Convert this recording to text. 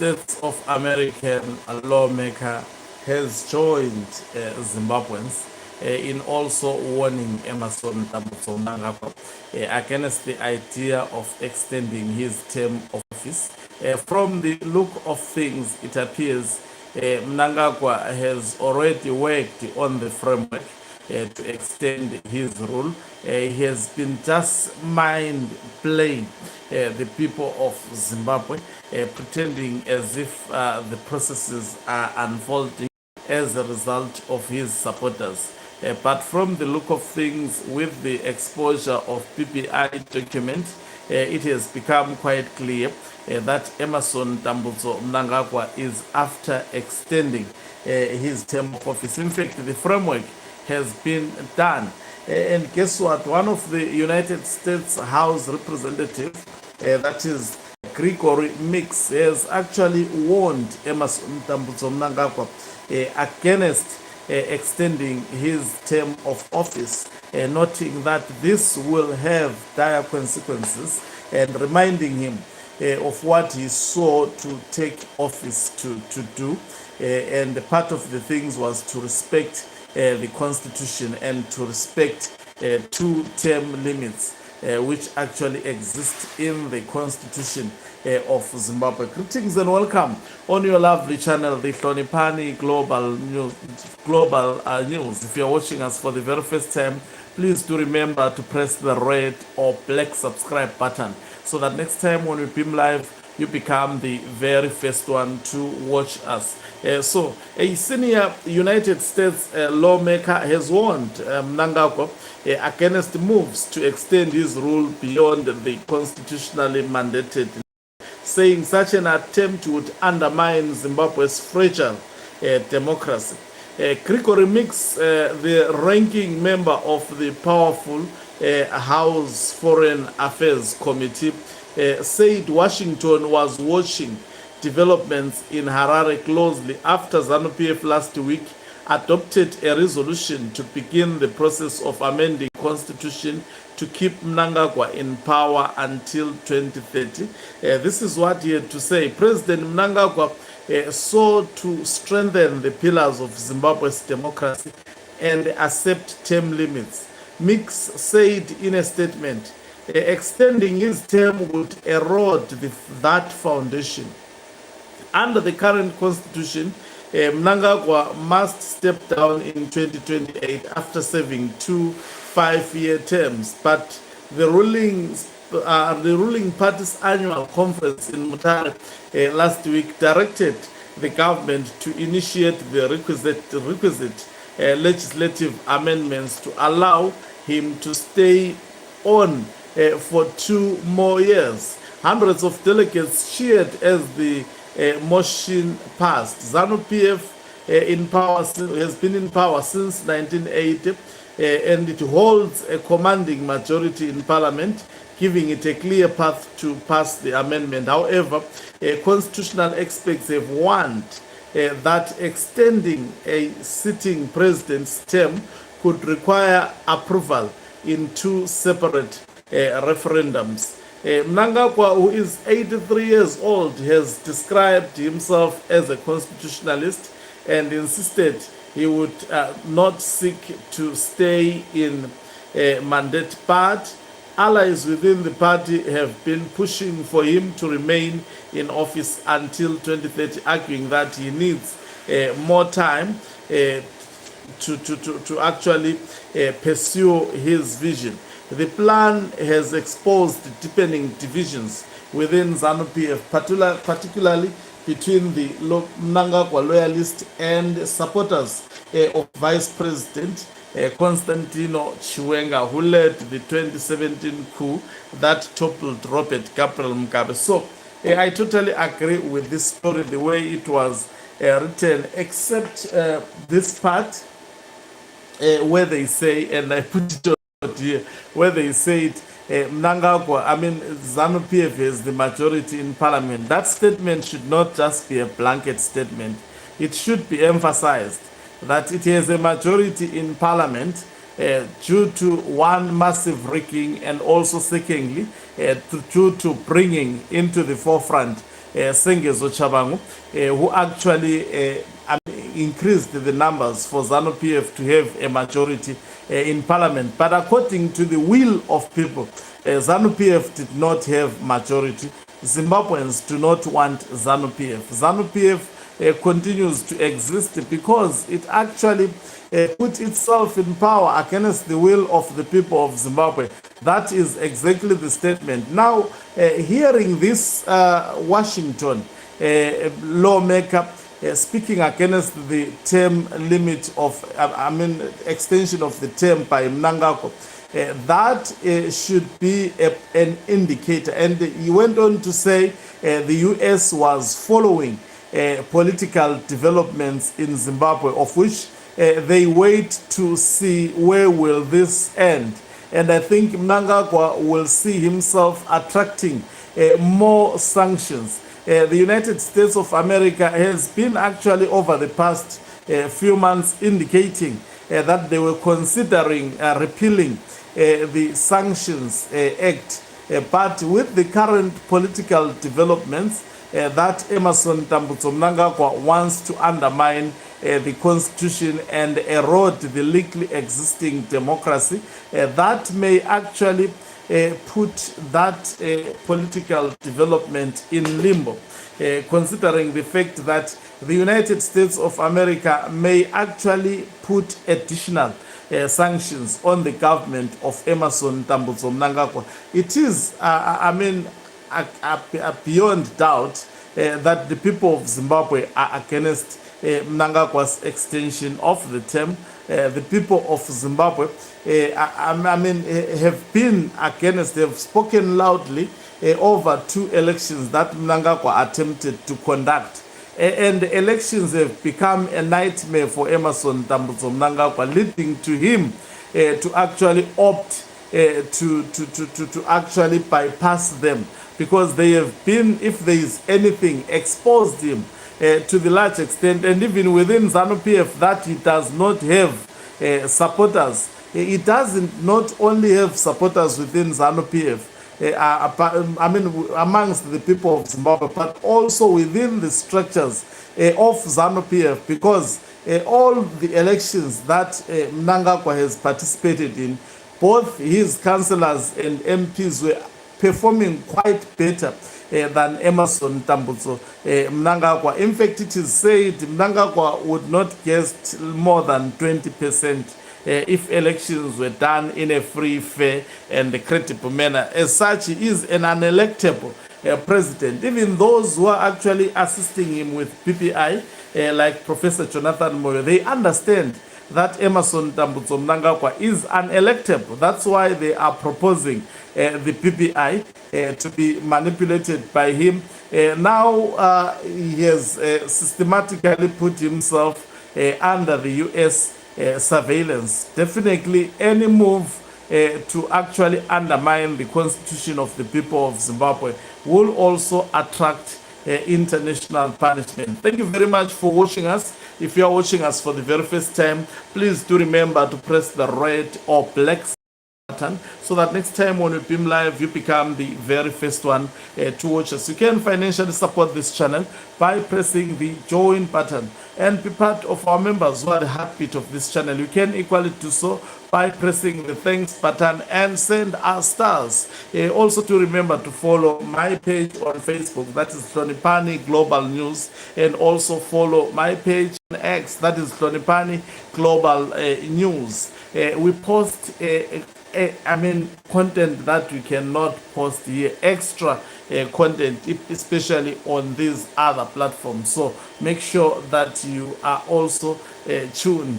States of American lawmaker has joined Zimbabweans in also warning Emerson Mnangagwa against the idea of extending his term of office. From the look of things, it appears Mnangagwa has already worked on the framework to extend his rule. He has been just mind playing the people of Zimbabwe, pretending as if the processes are unfolding as a result of his supporters. But from the look of things, with the exposure of PPI documents, it has become quite clear that Emerson Mnangagwa is after extending his term of office. In fact, the framework has been done. And guess what? One of the United States House Representatives, that is Gregory Mix, has actually warned Emerson Mnangagwa against extending his term of office, noting that this will have dire consequences, and reminding him of what he saw to take office to do. And part of the things was to respect the constitution and to respect two-term limits which actually exist in the constitution of Zimbabwe. Greetings and welcome on your lovely channel, the Hlonipani Global News. If you're watching us for the very first time, please do remember to press the red or black subscribe button so that next time when we beam live, you become the very first one to watch us. So, a senior United States lawmaker has warned Mnangagwa against moves to extend his rule beyond the constitutionally mandated, saying such an attempt would undermine Zimbabwe's fragile democracy. Gregory Mix, the ranking member of the powerful House Foreign Affairs Committee, said Washington was watching developments in Harare closely after ZANU-PF last week adopted a resolution to begin the process of amending the constitution to keep Mnangagwa in power until 2030. This is what he had to say. President Mnangagwa sought to strengthen the pillars of Zimbabwe's democracy and accept term limits. Mix said in a statement, extending his term would erode that foundation. Under the current constitution, Mnangagwa must step down in 2028 after serving 2 5-year terms. But the ruling party's annual conference in Mutare last week directed the government to initiate the requisite legislative amendments to allow him to stay on for 2 more years. Hundreds of delegates cheered as the motion passed. ZANU-PF has been in power since 1980, and it holds a commanding majority in parliament, giving it a clear path to pass the amendment. However, constitutional experts have warned that extending a sitting president's term could require approval in 2 separate referendums. Mnangagwa, who is 83 years old, has described himself as a constitutionalist and insisted he would not seek to stay in a mandate. But allies within the party have been pushing for him to remain in office until 2030, arguing that he needs more time to actually pursue his vision. The plan has exposed deepening divisions within ZANU-PF, particularly between the Mnangagwa loyalists and supporters of Vice President Constantino Chiwenga, who led the 2017 coup that toppled Robert Gabriel Mugabe. So I totally agree with this story, the way it was written, except this part where they say, and I put it on here, where they said Mnangagwa, ZANU-PF is the majority in parliament. That statement should not just be a blanket statement. It should be emphasized that it has a majority in parliament due to one, massive rigging, and also secondly due to bringing into the forefront Sengezo Chabangu, who actually increased the numbers for ZANU-PF to have a majority in parliament. But according to the will of people, ZANU-PF did not have majority. Zimbabweans do not want ZANU-PF. ZANU-PF continues to exist because it actually put itself in power against the will of the people of Zimbabwe. That is exactly the statement. Now, hearing this Washington lawmaker speaking against the term limit of, extension of the term by Mnangagwa, that should be an indicator. And he went on to say the US was following political developments in Zimbabwe, of which they wait to see where will this end. And I think Mnangagwa will see himself attracting more sanctions. The United States of America has been actually over the past few months indicating that they were considering repealing the Sanctions Act. But with the current political developments, that Emerson Tambutso Mnangagwa wants to undermine the constitution and erode the legally existing democracy, that may actually put that political development in limbo, considering the fact that the United States of America may actually put additional sanctions on the government of Emerson Tambutso Mnangagwa. It is, beyond doubt that the people of Zimbabwe are against Mnangagwa's extension of the term. The people of Zimbabwe, have been against, they have spoken loudly over two elections that Mnangagwa attempted to conduct. And the elections have become a nightmare for Emerson Tambutso Mnangagwa, leading to him to actually opt to actually bypass them, because they have been, if there is anything, exposed him to the large extent, and even within ZANU-PF, that he does not have supporters. He doesn't not only have supporters within ZANU-PF, amongst the people of Zimbabwe, but also within the structures of ZANU-PF, because all the elections that Mnangagwa has participated in, both his councillors and MPs were performing quite better than Emerson Tambutso Mnangagwa. In fact, it is said Mnangagwa would not get more than 20% if elections were done in a free, fair, and credible manner. As such, he is an unelectable president. Even those who are actually assisting him with PPI, like Professor Jonathan Moyo, they understand that Emerson Tambutso Mnangagwa is unelectable. That's why they are proposing the PPI to be manipulated by him. Now he has systematically put himself under the US surveillance. Definitely any move to actually undermine the constitution of the people of Zimbabwe will also attract international punishment. Thank you very much for watching us. If you are watching us for the very first time, please do remember to press the red or black button so that next time when we beam live, you become the very first one to watch us. You can financially support this channel by pressing the join button and be part of our members who are the heartbeat of this channel. You can equally do so by pressing the thanks button and send us stars. Also to remember to follow my page on Facebook, that is Hlonipani Global News, and also follow my page on X, that is Hlonipani Global News. We post content that we cannot post here, extra content, especially on these other platforms. So make sure that you are also tuned